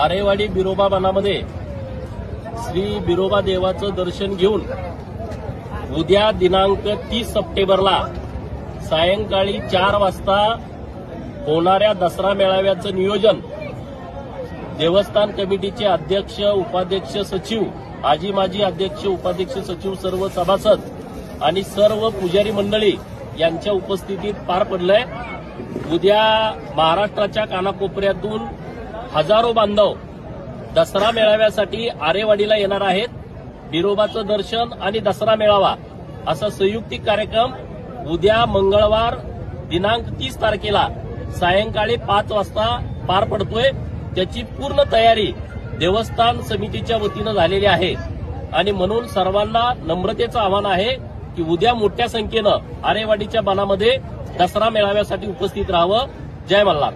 आरेवाडी बिरोबा बनामध्ये श्री बिरोबा देवाचं दर्शन घेऊन उद्या दिनांक 30 सप्टेंबरला सायंकाळी 4 वाजता होणाऱ्या दसरा मेळाव्याचं नियोजन देवस्थान कमिटीचे अध्यक्ष, उपाध्यक्ष, सचिव, आजी माजी अध्यक्ष, उपाध्यक्ष, सचिव, सर्व सभासद आणि सर्व पुजारी मंडळी यांच्या उपस्थितीत पार पडलंय। उद्या महाराष्ट्राच्या कानाकोपऱ्यातून हजारो बांधव दसरा मेळाव्यासाठी आरेवाडीला येणार आहेत। बिरोबाचं दर्शन आणि दसरा मेळावा असा संयुक्तिक कार्यक्रम उद्या मंगळवार दिनांक 30 तारखेला सायंकाळी 5 वाजता पार पडतोय। त्याची पूर्ण तयारी देवस्थान समितीच्या वतीनं झालेली आहे आणि म्हणून सर्वांना नम्रतेचं आवाहन आहे की उद्या मोठ्या संख्येनं आरेवाडीच्या बनामध्ये दसरा मेळाव्यासाठी उपस्थित राहावं। जय मल्हार।